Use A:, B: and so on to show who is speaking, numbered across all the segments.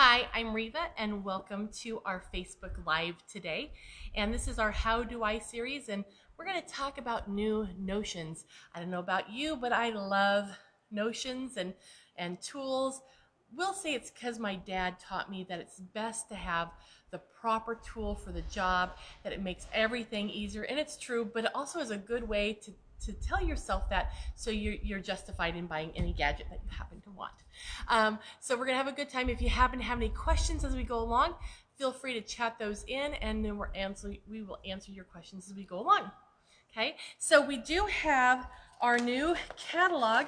A: Hi, I'm Reva and welcome to our Facebook Live today. And this is our How Do I series, and we're going to talk about new notions. I don't know about you, but I love notions and tools. We'll say it's because my dad taught me that it's best to have the proper tool for the job, that it makes everything easier, and it's true, but it also is a good way to tell yourself that, so you're justified in buying any gadget that you happen to want. So we're gonna have a good time. If you happen to have any questions as we go along, feel free to chat those in, and then we will answer your questions as we go along. Okay, so we do have our new catalog,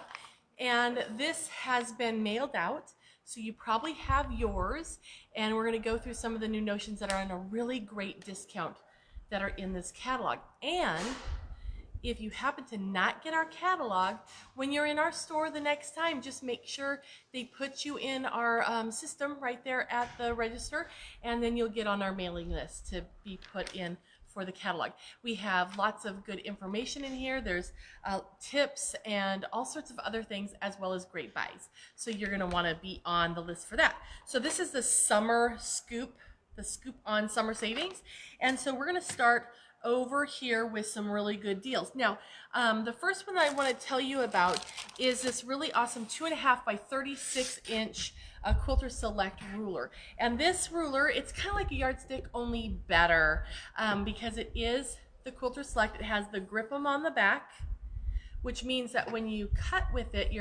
A: and this has been mailed out. So you probably have yours, and we're going to go through some of the new notions that are on a really great discount that are in this catalog. And if you happen to not get our catalog, when you're in our store the next time, just make sure they put you in our system right there at the register, and then you'll get on our mailing list to be put in for the catalog. We have lots of good information in here. There's tips and all sorts of other things, as well as great buys. So you're gonna wanna be on the list for that. So this is the summer scoop, the scoop on summer savings. And so we're gonna start over here with some really good deals. Now, the first one I wanna tell you about is this really awesome 2.5 by 36 inch Quilter Select ruler. And this ruler, it's kind of like a yardstick, only better, because it is the Quilter Select. It has the grip 'em on the back, which means that when you cut with it,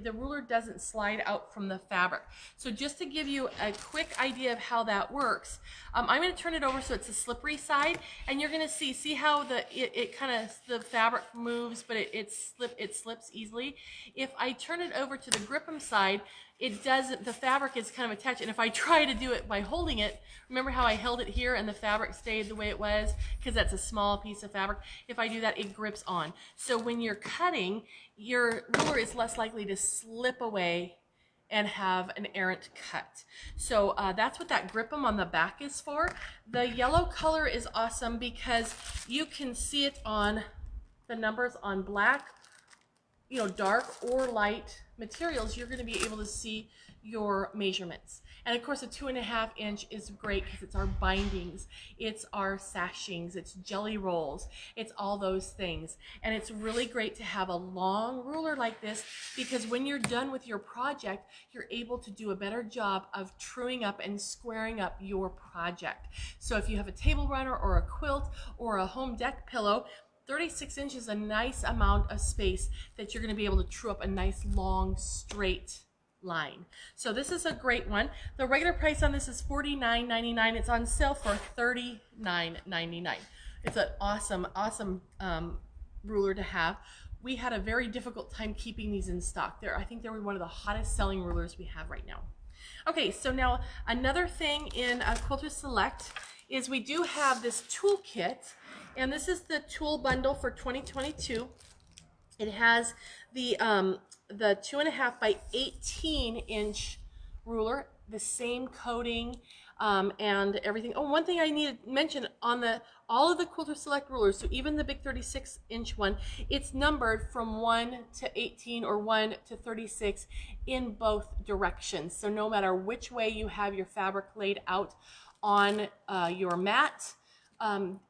A: the ruler doesn't slide out from the fabric. So just to give you a quick idea of how that works, I'm going to turn it over so it's a slippery side, and you're going to see how the fabric moves, but it slips easily. If I turn it over to the grip 'em side, it doesn't, the fabric is kind of attached, and if I try to do it by holding it, remember how I held it here and the fabric stayed the way it was, because that's a small piece of fabric. If I do that, it grips on. So when you're cutting, your ruler is less likely to slip away and have an errant cut. So that's what that grip 'em on the back is for. The yellow color is awesome because you can see it on the numbers on black, dark or light materials. You're going to be able to see your measurements. And of course, a 2.5 inch is great because it's our bindings, it's our sashings, it's jelly rolls, it's all those things. And it's really great to have a long ruler like this, because when you're done with your project, you're able to do a better job of truing up and squaring up your project. So if you have a table runner or a quilt or a home deck pillow, 36 inches is a nice amount of space that you're going to be able to true up a nice long straight line. So this is a great one. The regular price on this is $49.99. It's on sale for $39.99. It's an awesome ruler to have. We had a very difficult time keeping these in stock. I think they were one of the hottest selling rulers we have right now. Okay, so now another thing in Quilter Select is we do have this toolkit, and this is the tool bundle for 2022. It has the 2.5 by 18 inch ruler, the same coating and everything. Oh, one thing I need to mention on all of the Quilter Select rulers, so even the big 36 inch one, it's numbered from 1 to 18 or 1 to 36 in both directions. So no matter which way you have your fabric laid out on your mat,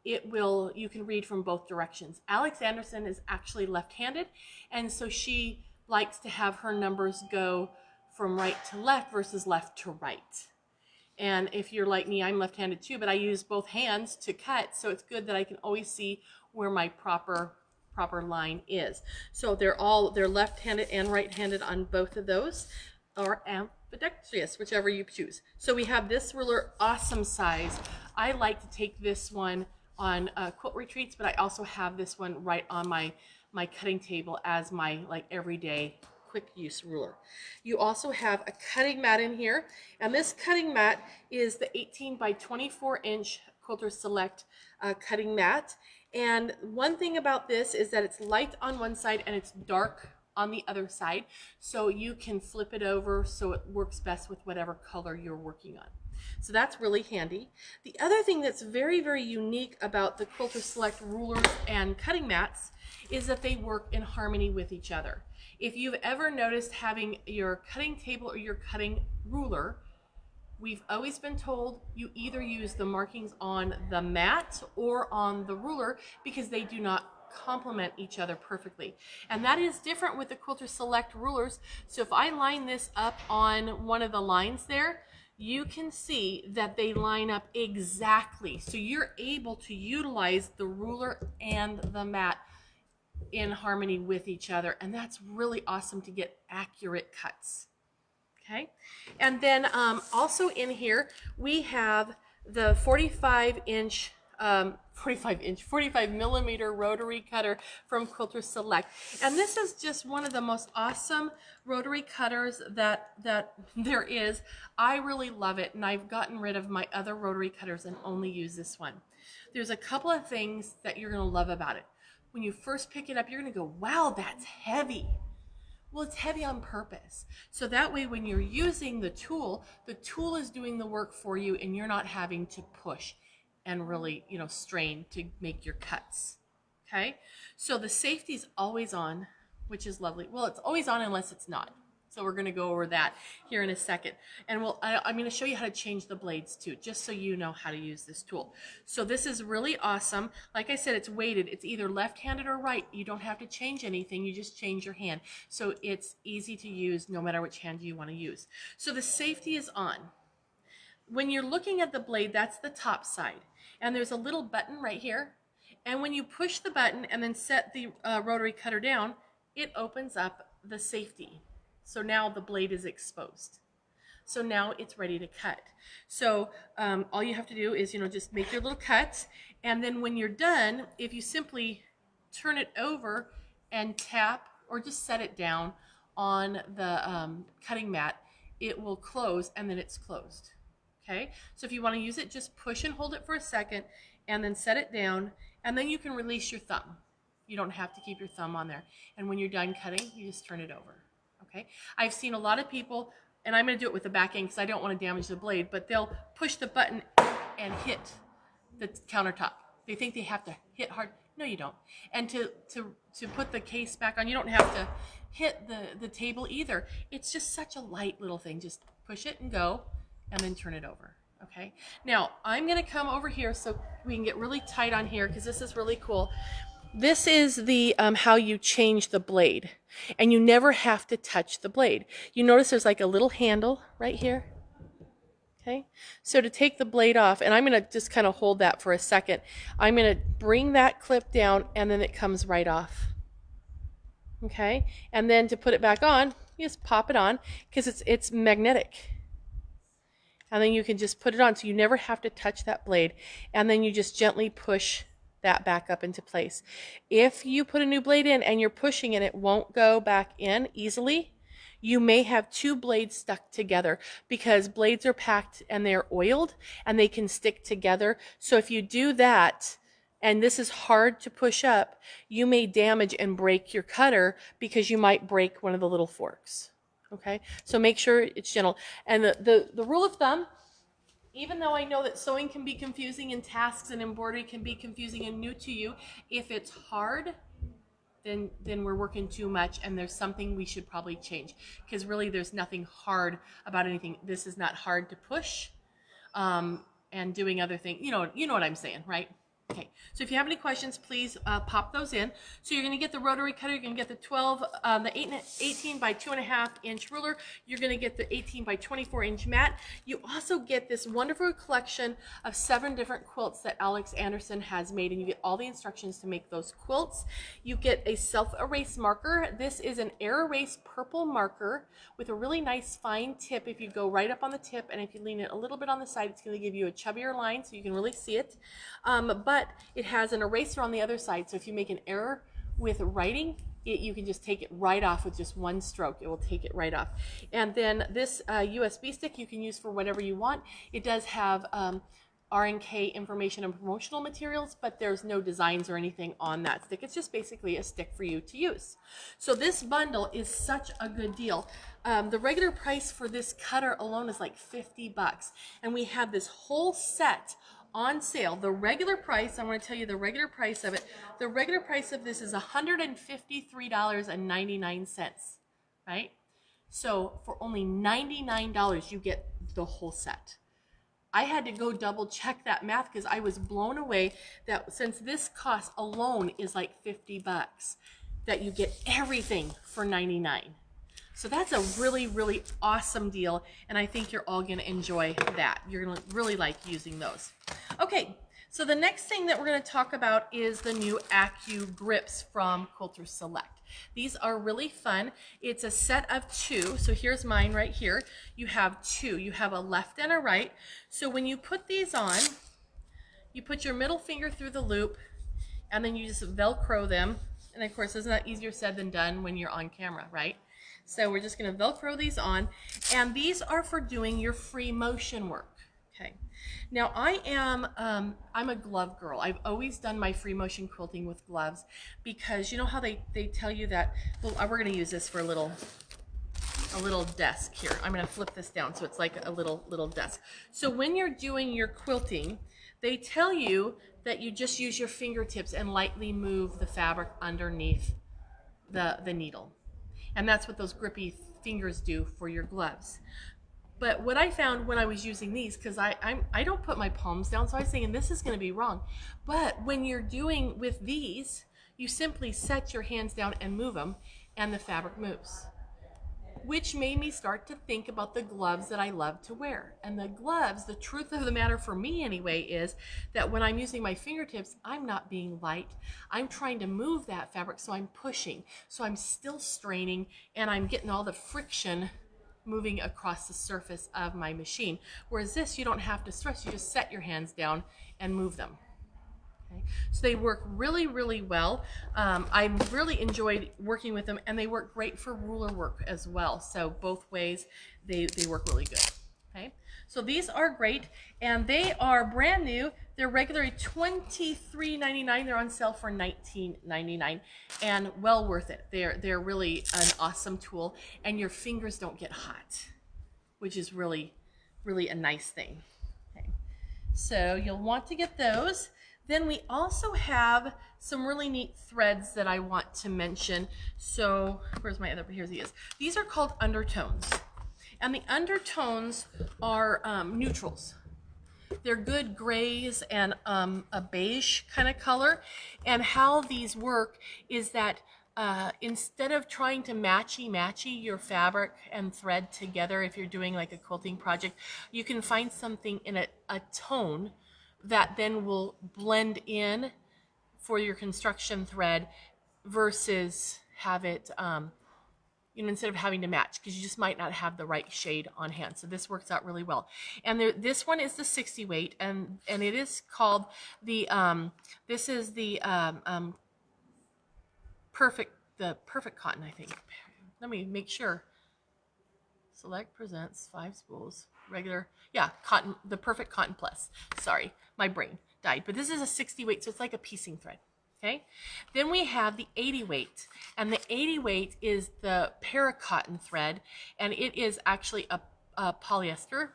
A: you can read from both directions. Alex Anderson is actually left-handed, and so she likes to have her numbers go from right to left versus left to right. And if you're like me, I'm left-handed too, but I use both hands to cut, so it's good that I can always see where my proper line is. So they're left-handed and right-handed on both of those, or ambidextrous, whichever you choose. So we have this ruler, awesome size. I like to take this one on quilt retreats, but I also have this one right on my cutting table as my everyday quick use ruler. You also have a cutting mat in here, and this cutting mat is the 18 by 24 inch Quilter Select cutting mat. And one thing about this is that it's light on one side and it's dark on the other side, so you can flip it over so it works best with whatever color you're working on. So that's really handy. The other thing that's very, very unique about the Quilter Select rulers and cutting mats is that they work in harmony with each other. If you've ever noticed having your cutting table or your cutting ruler We've always been told you either use the markings on the mat or on the ruler because they do not complement each other perfectly. And that is different with the Quilter Select rulers. So if I line this up on one of the lines there, you can see that they line up exactly. So you're able to utilize the ruler and the mat in harmony with each other. And that's really awesome to get accurate cuts. Okay. And then also in here, we have the 45 millimeter rotary cutter from Quilter Select. And this is just one of the most awesome rotary cutters that there is. I really love it, and I've gotten rid of my other rotary cutters and only use this one. There's a couple of things that you're going to love about it. When you first pick it up, you're going to go, wow, that's heavy. Well, it's heavy on purpose. So that way when you're using the tool is doing the work for you, and you're not having to push and really, strain to make your cuts. Okay? So the safety is always on, which is lovely. Well, it's always on unless it's not. So we're going to go over that here in a second. And I'm going to show you how to change the blades too, just so you know how to use this tool. So this is really awesome. Like I said, it's weighted. It's either left-handed or right. You don't have to change anything. You just change your hand. So it's easy to use no matter which hand you want to use. So the safety is on. When you're looking at the blade, that's the top side. And there's a little button right here. And when you push the button and then set the rotary cutter down, it opens up the safety. So now the blade is exposed. So now it's ready to cut. So all you have to do is, just make your little cuts. And then when you're done, if you simply turn it over and tap or just set it down on the cutting mat, it will close, and then it's closed. Okay? So if you want to use it, just push and hold it for a second and then set it down, and then you can release your thumb. You don't have to keep your thumb on there. And when you're done cutting, you just turn it over. Okay? I've seen a lot of people, and I'm going to do it with the back end because I don't want to damage the blade, but they'll push the button and hit the countertop. They think they have to hit hard. No, you don't. And to put the case back on, you don't have to hit the table either. It's just such a light little thing. Just push it and go, and then turn it over. Okay? Now, I'm going to come over here so we can get really tight on here because this is really cool. This is the how you change the blade, and you never have to touch the blade. You notice there's like a little handle right here. Okay, so to take the blade off, and I'm going to just kind of hold that for a second. I'm going to bring that clip down, and then it comes right off. Okay, and then to put it back on, you just pop it on because it's magnetic. And then you can just put it on, so you never have to touch that blade, and then you just gently push that back up into place. If you put a new blade in and you're pushing and it won't go back in easily, you may have two blades stuck together because blades are packed and they're oiled and they can stick together. So if you do that, and this is hard to push up, you may damage and break your cutter because you might break one of the little forks. Okay, so make sure it's gentle. And the rule of thumb, even though I know that sewing can be confusing and tasks and embroidery can be confusing and new to you, if it's hard, then we're working too much and there's something we should probably change. Because really there's nothing hard about anything. This is not hard to push and doing other things. You know what I'm saying, right? Okay, so if you have any questions, please pop those in. So you're going to get the rotary cutter, you're going to get the 18 by 2.5 inch ruler, you're going to get the 18 by 24 inch mat. You also get this wonderful collection of 7 different quilts that Alex Anderson has made, and you get all the instructions to make those quilts. You get a self-erase marker. This is an air erase purple marker with a really nice fine tip. If you go right up on the tip and if you lean it a little bit on the side, it's going to give you a chubbier line so you can really see it. But it has an eraser on the other side, so if you make an error with writing, you can just take it right off with just one stroke. It will take it right off. And then this USB stick you can use for whatever you want. It does have R&K information and promotional materials, but there's no designs or anything on that stick. It's just basically a stick for you to use. So this bundle is such a good deal. The regular price for this cutter alone is like $50, and we have this whole set on sale. The regular price, I want to tell you the regular price of it. The regular price of this is $153.99, right? So for only $99, you get the whole set. I had to go double check that math because I was blown away that since this cost alone is like $50, that you get everything for $99. So that's a really, really awesome deal, and I think you're all going to enjoy that. You're going to really like using those. Okay, so the next thing that we're going to talk about is the new Accu grips from Quilter Select. These are really fun. It's a set of 2. So here's mine right here. You have 2. You have a left and a right. So when you put these on, you put your middle finger through the loop, and then you just Velcro them. And of course, isn't that easier said than done when you're on camera, right? So we're just going to Velcro these on, and these are for doing your free motion work. Okay. Now I'm a glove girl. I've always done my free motion quilting with gloves because you know how they tell you that, well, we're going to use this for a little desk here. I'm going to flip this down so it's like a little desk. So when you're doing your quilting, they tell you that you just use your fingertips and lightly move the fabric underneath the needle. And that's what those grippy fingers do for your gloves. But what I found when I was using these, because I don't put my palms down, so I was thinking this is going to be wrong. But when you're doing with these, you simply set your hands down and move them, and the fabric moves. Which made me start to think about the gloves that I love to wear. And the gloves, the truth of the matter for me anyway, is that when I'm using my fingertips, I'm not being light. I'm trying to move that fabric, so I'm pushing. So I'm still straining, and I'm getting all the friction moving across the surface of my machine. Whereas this, you don't have to stress. You just set your hands down and move them. Okay. So they work really, really well. I really enjoyed working with them, and they work great for ruler work as well. So both ways, they work really good. Okay. So these are great, and they are brand new. They're regularly $23.99. They're on sale for $19.99, and well worth it. They're really an awesome tool, and your fingers don't get hot, which is really, really a nice thing. Okay. So you'll want to get those. Then we also have some really neat threads that I want to mention. So where's my other, here he is. These are called undertones. And the undertones are neutrals. They're good grays and a beige kind of color. And how these work is that instead of trying to matchy your fabric and thread together, if you're doing like a quilting project, you can find something in a tone that then will blend in for your construction thread versus have it, instead of having to match, because you just might not have the right shade on hand. So this works out really well. And this one is the 60 weight, and it is called the, this is the perfect cotton, I think. Let me make sure. Select presents 5 spools, regular, yeah, cotton, the Perfect Cotton Plus. Sorry, my brain died. But this is a 60 weight, so it's like a piecing thread. Okay. Then we have the 80 weight, and the 80 weight is the Paracotton thread, and it is actually a polyester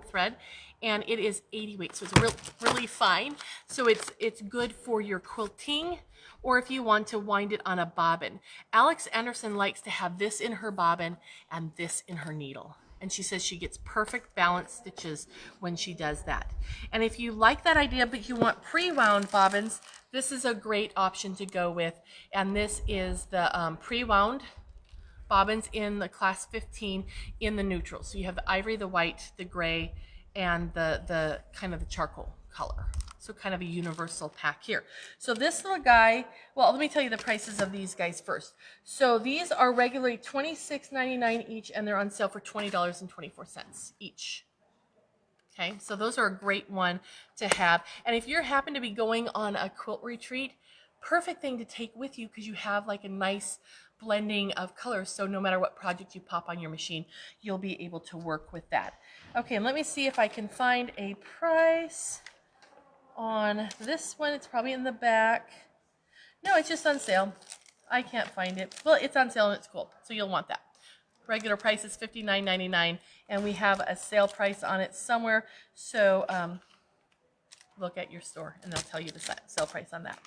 A: thread, and it is 80 weight, so it's really fine. So it's good for your quilting, or if you want to wind it on a bobbin. Alex Anderson likes to have this in her bobbin and this in her needle. And she says she gets perfect balanced stitches when she does that. And if you like that idea, but you want pre-wound bobbins, this is a great option to go with. And this is the pre-wound bobbins in the class 15 in the neutral. So you have the ivory, the white, the gray, and the kind of the charcoal color. So kind of a universal pack here. So this little guy, well, let me tell you the prices of these guys first. So these are regularly $26.99 each, and they're on sale for $20.24 each. Okay, so those are a great one to have. And if you happen to be going on a quilt retreat, perfect thing to take with you, because you have like a nice blending of colors. So no matter what project you pop on your machine, you'll be able to work with that. Okay, and let me see if I can find a price on this one. It's probably in the back. No, it's just on sale. I can't find it. Well, it's on sale and it's cool, so you'll want that. Regular price is $59.99, and we have a sale price on it somewhere. So look at your store, and they'll tell you the sale price on that.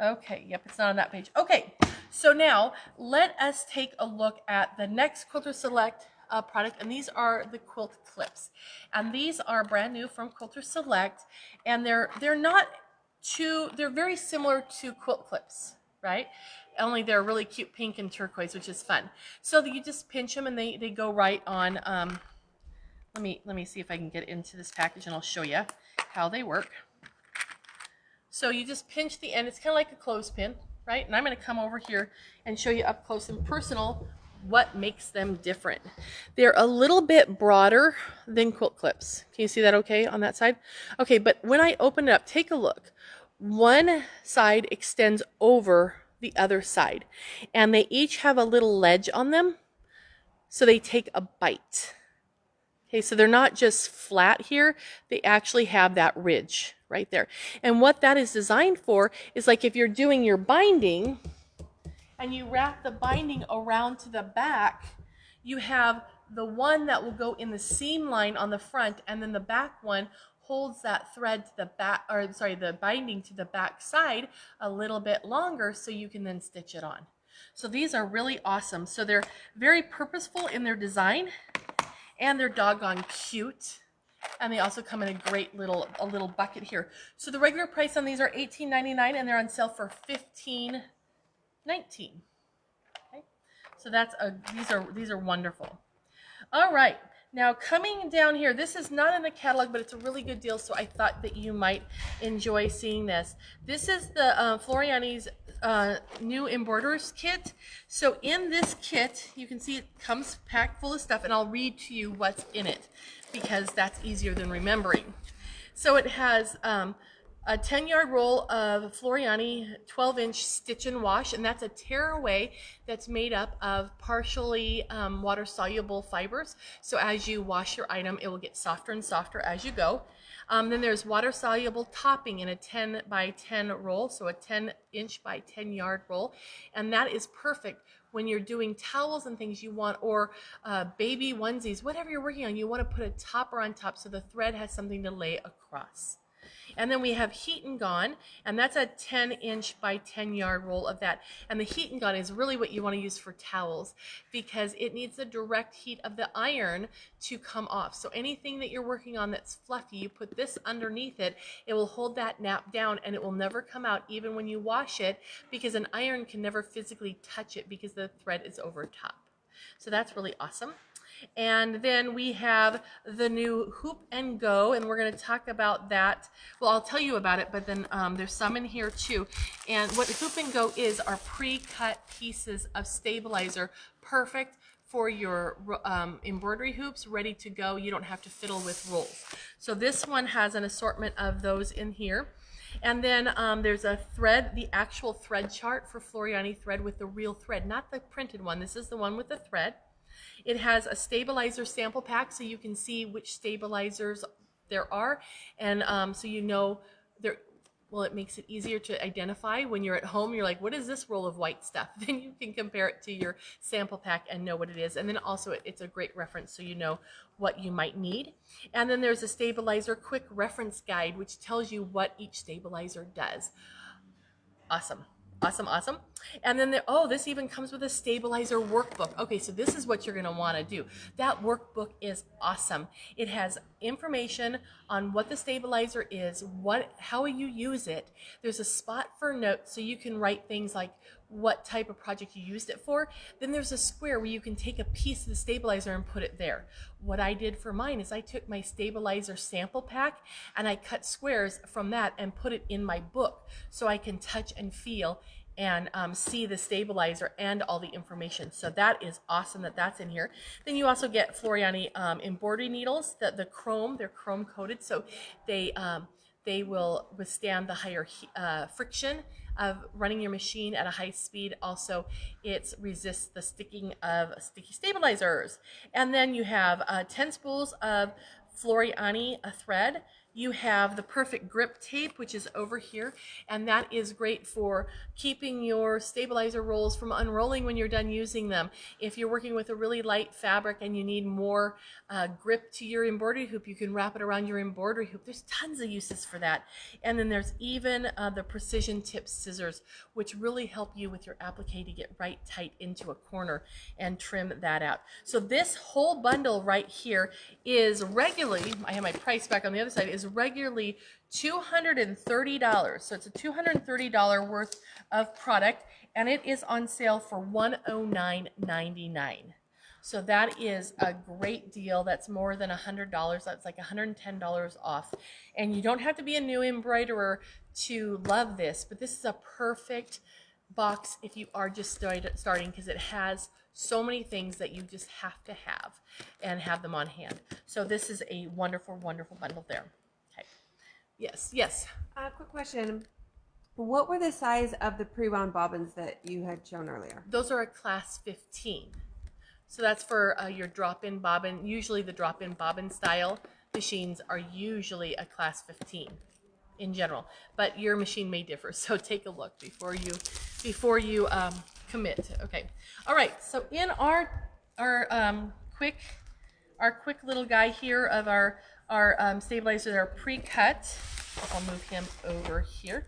A: Okay, yep, it's not on that page. Okay, so now let us take a look at the next Quilter Select product, and these are the quilt clips. And these are brand new from Quilter Select, and they're not too, they're very similar to quilt clips, right? Only they're really cute pink and turquoise, which is fun. So you just pinch them and they go right on. Let me see if I can get into this package and I'll show you how they work. So you just pinch the end. It's kind of like a clothespin, right? And I'm going to come over here and show you up close and personal what makes them different. They're a little bit broader than quilt clips. Can you see that okay on that side? Okay, but when I open it up, take a look. One side extends over the other side, and they each have a little ledge on them, so they take a bite. Okay, so they're not just flat here, they actually have that ridge right there. And what that is designed for is like if you're doing your binding and you wrap the binding around to the back, you have the one that will go in the seam line on the front, and then the back one holds that thread to the back, or sorry, the binding to the back side a little bit longer so you can then stitch it on. So these are really awesome. So they're very purposeful in their design, and they're doggone cute. And they also come in a great little bucket here. So the regular price on these are $18.99, and they're on sale for $15.19. Okay, so that's these are wonderful. All right, now coming down here, this is not in the catalog, but it's a really good deal, so I thought that you might enjoy seeing this. This is the Floriani's new embroiderers kit. So in this kit, you can see it comes packed full of stuff, and I'll read to you what's in it because that's easier than remembering. So it has a 10-yard roll of Floriani 12-inch stitch and wash, and that's a tearaway that's made up of partially water-soluble fibers. So as you wash your item, it will get softer and softer as you go. Then there's water-soluble topping in a 10 by 10 roll, so a 10-inch by 10-yard roll, and that is perfect when you're doing towels and things you want, or baby onesies, whatever you're working on. You want to put a topper on top so the thread has something to lay across. And then we have Heat and Gone, and that's a 10-inch by 10-yard roll of that. And the Heat and Gone is really what you want to use for towels because it needs the direct heat of the iron to come off. So anything that you're working on that's fluffy, you put this underneath it, it will hold that nap down and it will never come out even when you wash it, because an iron can never physically touch it because the thread is over top. So that's really awesome. And then we have the new Hoop and Go, and we're going to talk about that. Well, I'll tell you about it, but then there's some in here too. And what Hoop and Go is are pre-cut pieces of stabilizer, perfect for your embroidery hoops, ready to go. You don't have to fiddle with rolls. So this one has an assortment of those in here. And then there's a thread, the actual thread chart for Floriani thread with the real thread, not the printed one. This is the one with the thread. It has a stabilizer sample pack so you can see which stabilizers there are, and so you know there. Well, it makes it easier to identify when you're at home. You're like, what is this roll of white stuff? Then you can compare it to your sample pack and know what it is. And then also it's a great reference so you know what you might need. And then there's a stabilizer quick reference guide which tells you what each stabilizer does. Awesome. Awesome, awesome. And then, this even comes with a stabilizer workbook. Okay, so this is what you're going to want to do. That workbook is awesome. It has information on what the stabilizer is, how you use it. There's a spot for notes so you can write things like what type of project you used it for. Then there's a square where you can take a piece of the stabilizer and put it there. What I did for mine is I took my stabilizer sample pack and I cut squares from that and put it in my book so I can touch and feel and see the stabilizer and all the information. So that is awesome that that's in here. Then you also get Floriani embroidery needles. They're chrome coated, so they will withstand the higher friction of running your machine at a high speed. Also, it resists the sticking of sticky stabilizers. And then you have 10 spools of Floriani thread, you have the perfect grip tape, which is over here, and that is great for keeping your stabilizer rolls from unrolling when you're done using them. If you're working with a really light fabric and you need more grip to your embroidery hoop, you can wrap it around your embroidery hoop. There's tons of uses for that. And then there's even the precision tip scissors, which really help you with your applique to get right tight into a corner and trim that out. So this whole bundle right here is regularly, I have my price back on the other side, is regularly $230. So it's a $230 worth of product, and it is on sale for $109.99. So that is a great deal. That's more than $100. That's like $110 off. And you don't have to be a new embroiderer to love this, but this is a perfect box if you are just starting, because it has so many things that you just have to have and have them on hand. So this is a wonderful, wonderful bundle there. Okay. Yes, yes.
B: Quick question. What were the size of the pre-wound bobbins that you had shown earlier?
A: Those are a class 15. So that's for your drop-in bobbin. Usually the drop-in bobbin style machines are usually a class 15 in general, but your machine may differ. So take a look before you commit. Okay. All right. So in our quick little guy here of our stabilizers that are pre-cut, I'll move him over here.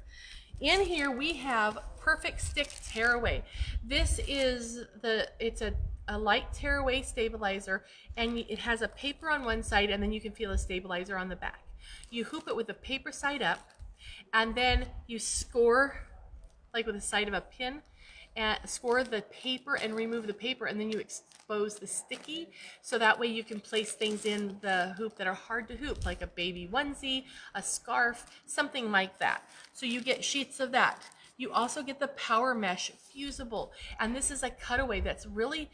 A: In here we have Perfect Stick Tearaway. This is it's a light tearaway stabilizer, and it has a paper on one side, and then you can feel a stabilizer on the back. You hoop it with the paper side up, and then you score, like with the side of a pin, and score the paper and remove the paper, and then you expose the sticky, so that way you can place things in the hoop that are hard to hoop, like a baby onesie, a scarf, something like that. So you get sheets of that. You also get the Power Mesh Fusible, and this is a cutaway that's really,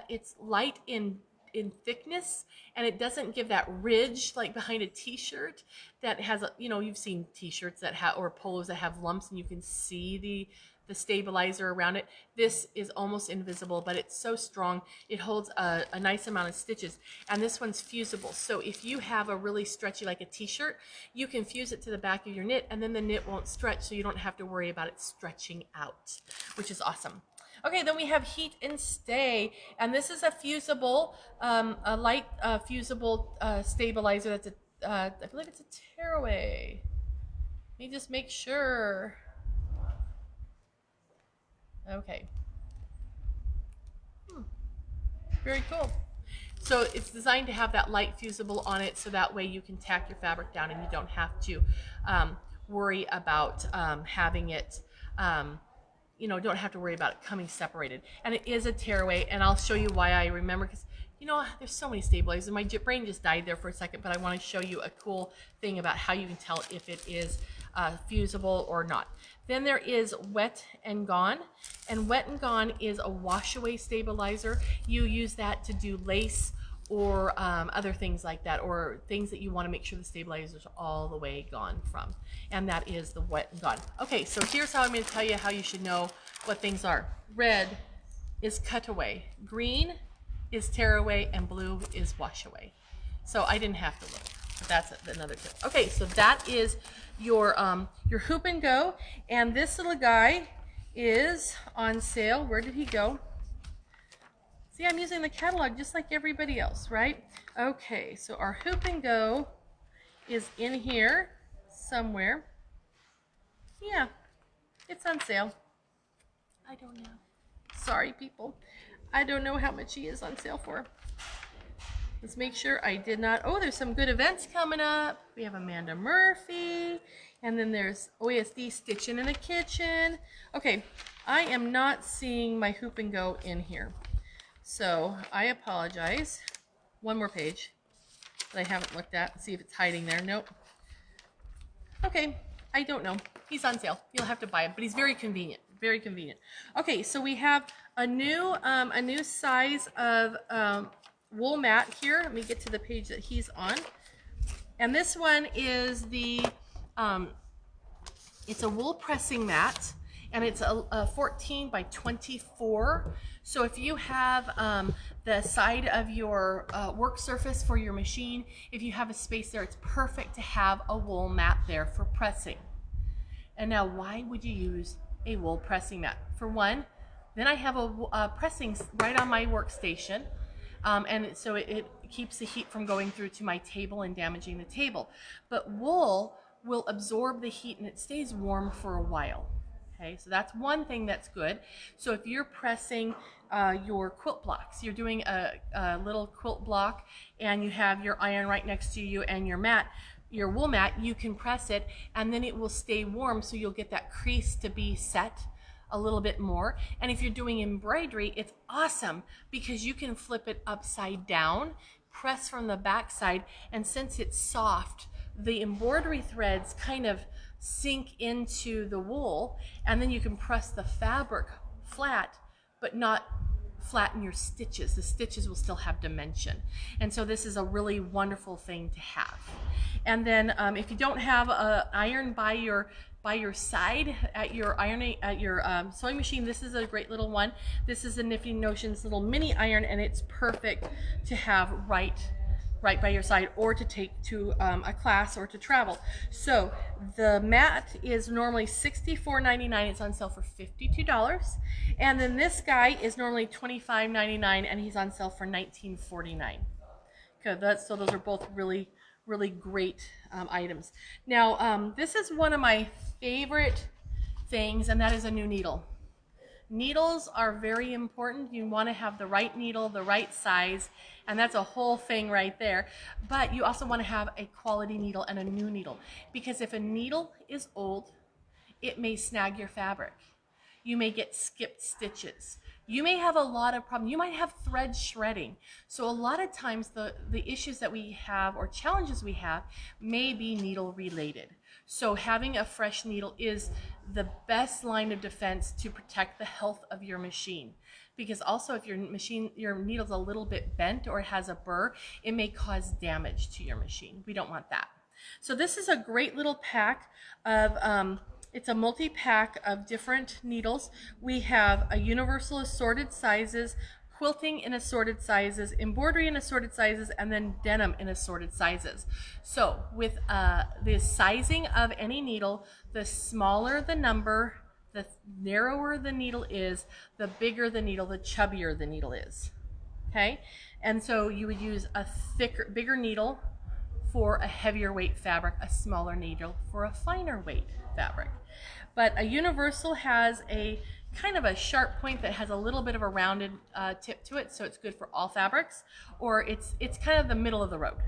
A: it's light in thickness, and it doesn't give that ridge like behind a t-shirt that has, you've seen t-shirts that have, or polos that have lumps, and you can see the stabilizer around it. This is almost invisible, but it's so strong. It holds a nice amount of stitches, and this one's fusible. So if you have a really stretchy, like a t-shirt, you can fuse it to the back of your knit, and then the knit won't stretch, so you don't have to worry about it stretching out, which is awesome. Okay, then we have Heat and Stay, and this is a fusible, a light fusible stabilizer. That's I believe it's a tearaway. Let me just make sure. Okay. Very cool. So it's designed to have that light fusible on it, so that way you can tack your fabric down and you don't have to worry about having it, don't have to worry about it coming separated. And it is a tearaway, and I'll show you why I remember, because there's so many stabilizers. My brain just died there for a second, but I want to show you a cool thing about how you can tell if it is fusible or not. Then there is Wet and Gone, and Wet and Gone is a wash-away stabilizer. You use that to do lace or other things like that, or things that you want to make sure the stabilizer is all the way gone from. And that is the Wet and Gone. Okay, so here's how I'm going to tell you how you should know what things are. Red is cutaway, green is tearaway, and blue is washaway. So I didn't have to look. That's another tip. Okay, so that is your hoop and go, and this little guy is on sale. Where did he go? See, I'm using the catalog just like everybody else, right? Okay, so our hoop and go is in here somewhere. Yeah, it's on sale. I don't know. Sorry, people. I don't know how much he is on sale for. Let's make sure I did not. Oh, there's some good events coming up. We have Amanda Murphy, and then there's OASD Stitching in a Kitchen. Okay, I am not seeing my hoop and go in here, so I apologize. One more page that I haven't looked at. See if it's hiding there. Nope. Okay, I don't know. He's on sale. You'll have to buy him, but he's very convenient. Very convenient. Okay, so we have a new size of wool mat here. Let me get to the page that he's on. And this one is it's a wool pressing mat, and it's a 14 by 24. So if you have the side of your work surface for your machine. If you have a space there, it's perfect to have a wool mat there for pressing. And now, why would you use a wool pressing mat? For one, then I have a pressing right on my workstation, and so it keeps the heat from going through to my table and damaging the table. But wool will absorb the heat and it stays warm for a while. Okay, so that's one thing that's good. So if you're pressing your quilt blocks, you're doing a little quilt block and you have your iron right next to you and your mat, your wool mat, you can press it and then it will stay warm, so you'll get that crease to be set a little bit more. And if you're doing embroidery, it's awesome because you can flip it upside down, press from the back side, and since it's soft, the embroidery threads kind of sink into the wool, and then you can press the fabric flat but not flatten your stitches. The stitches will still have dimension, and so this is a really wonderful thing to have. And then if you don't have an iron by your side at your sewing machine, this is a great little one. This is a Nifty Notions little mini iron, and it's perfect to have right by your side, or to take to a class or to travel. So the mat is normally $64.99. It's on sale for $52. And then this guy is normally $25.99, and he's on sale for $19.49. Okay, so those are both really great items. Now, this is one of my favorite things, and that is a new needle. Needles are very important. You want to have the right needle, the right size, and that's a whole thing right there. But you also want to have a quality needle and a new needle, because if a needle is old, it may snag your fabric. You may get skipped stitches. You may have a lot of problems. You might have thread shredding. So a lot of times the issues that we have or challenges we have may be needle related. So having a fresh needle is the best line of defense to protect the health of your machine. Because also if your needle's a little bit bent or has a burr, it may cause damage to your machine. We don't want that. So this is a great little pack of it's a multi-pack of different needles. We have a universal assorted sizes, quilting in assorted sizes, embroidery in assorted sizes, and then denim in assorted sizes. So with the sizing of any needle, the smaller the number, the narrower the needle is, the bigger the needle, the chubbier the needle is. Okay? And so you would use a bigger needle for a heavier weight fabric, a smaller needle for a finer weight fabric. But a universal has a kind of a sharp point that has a little bit of a rounded tip to it, so it's good for all fabrics, or it's kind of the middle of the road.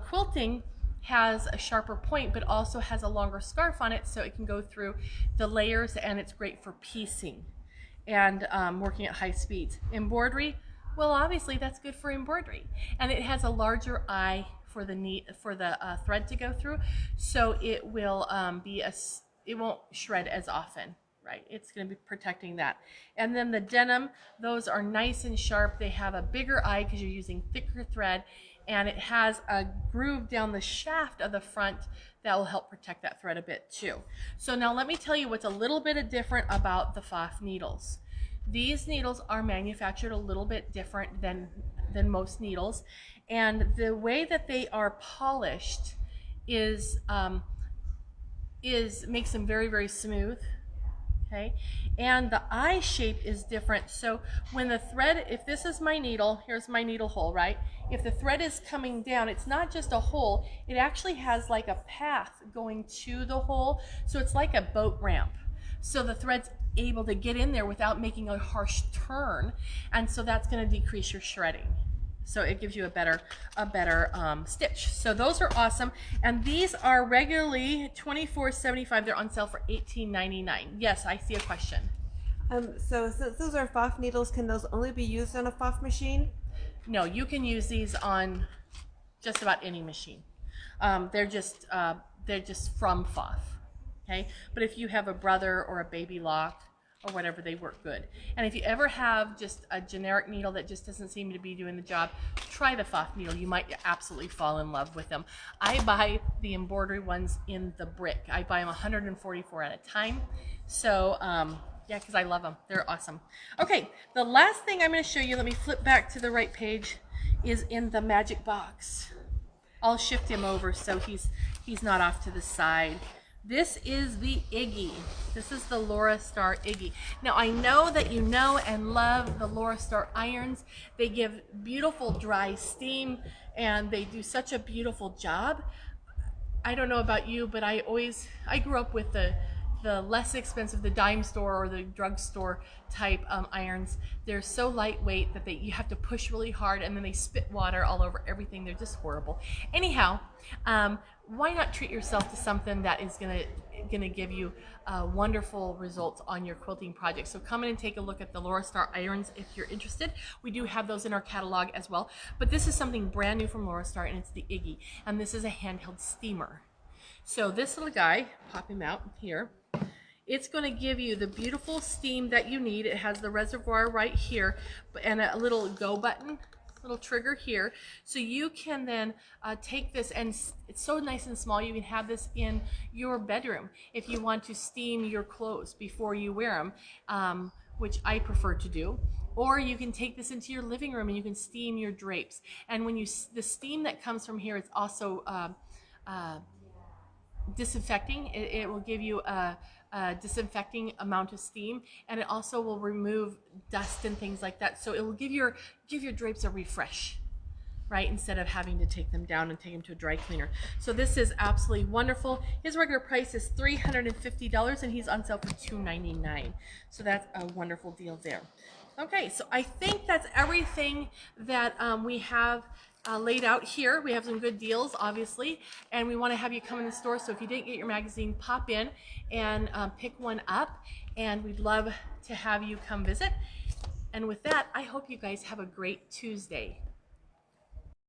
A: Quilting has a sharper point but also has a longer scarf on it, so it can go through the layers, and it's great for piecing and working at high speeds. Embroidery, well, obviously that's good for embroidery, and it has a larger eye for the thread to go through, so it will it won't shred as often, right? It's going to be protecting that. And then the denim, those are nice and sharp. They have a bigger eye because you're using thicker thread, and it has a groove down the shaft of the front that will help protect that thread a bit too. So now let me tell you what's a little bit different about the Pfaff needles. These needles are manufactured a little bit different than most needles, and the way that they are polished makes them very, very smooth. Okay, and the eye shape is different. So when the thread, if this is my needle, here's my needle hole, right? If the thread is coming down, it's not just a hole, it actually has like a path going to the hole, so it's like a boat ramp. So the thread's able to get in there without making a harsh turn, and so that's going to decrease your shredding. So it gives you a better stitch. So those are awesome, and these are regularly $24.75. They're on sale for $18.99. Yes, I see a question.
B: So since those are Pfaff needles, can those only be used on a Pfaff machine?
A: No, you can use these on just about any machine. They're just from Pfaff. Okay, but if you have a brother or a baby lock or whatever, they work good. And if you ever have just a generic needle that just doesn't seem to be doing the job, try the Pfaff needle. You might absolutely fall in love with them. I buy the embroidery ones in the brick. I buy them 144 at a time. So Yeah, because I love them. They're awesome. Okay, the last thing I'm going to show you, let me flip back to the right page, is in the magic box. I'll shift him over so he's not off to the side. This is the Iggy. This is the Laura Star Iggy. Now I know that you know and love the Laura Star irons. They give beautiful dry steam and they do such a beautiful job. I don't know about you, but I grew up with the less expensive, the dime store or the drugstore type irons. They're so lightweight that you have to push really hard, and then they spit water all over everything. They're just horrible. Anyhow, why not treat yourself to something that is gonna give you wonderful results on your quilting project? So come in and take a look at the Laura Star irons if you're interested. We do have those in our catalog as well, but this is something brand new from Laura Star, and it's the Iggy, and this is a handheld steamer. So this little guy, pop him out here. It's going to give you the beautiful steam that you need. It has the reservoir right here and a little go button, little trigger here. So you can then take this, and it's so nice and small, you can have this in your bedroom if you want to steam your clothes before you wear them, which I prefer to do. Or you can take this into your living room and you can steam your drapes. And when the steam that comes from here is also disinfecting. It will give you a disinfecting amount of steam, and it also will remove dust and things like that. So it will give your drapes a refresh, right? Instead of having to take them down and take them to a dry cleaner. So this is absolutely wonderful. His regular price is $350, and he's on sale for $299. So that's a wonderful deal there. Okay, so I think that's everything that we have laid out here. We have some good deals, obviously, and we want to have you come in the store. So if you didn't get your magazine, pop in and pick one up, and we'd love to have you come visit. And with that, I hope you guys have a great Tuesday.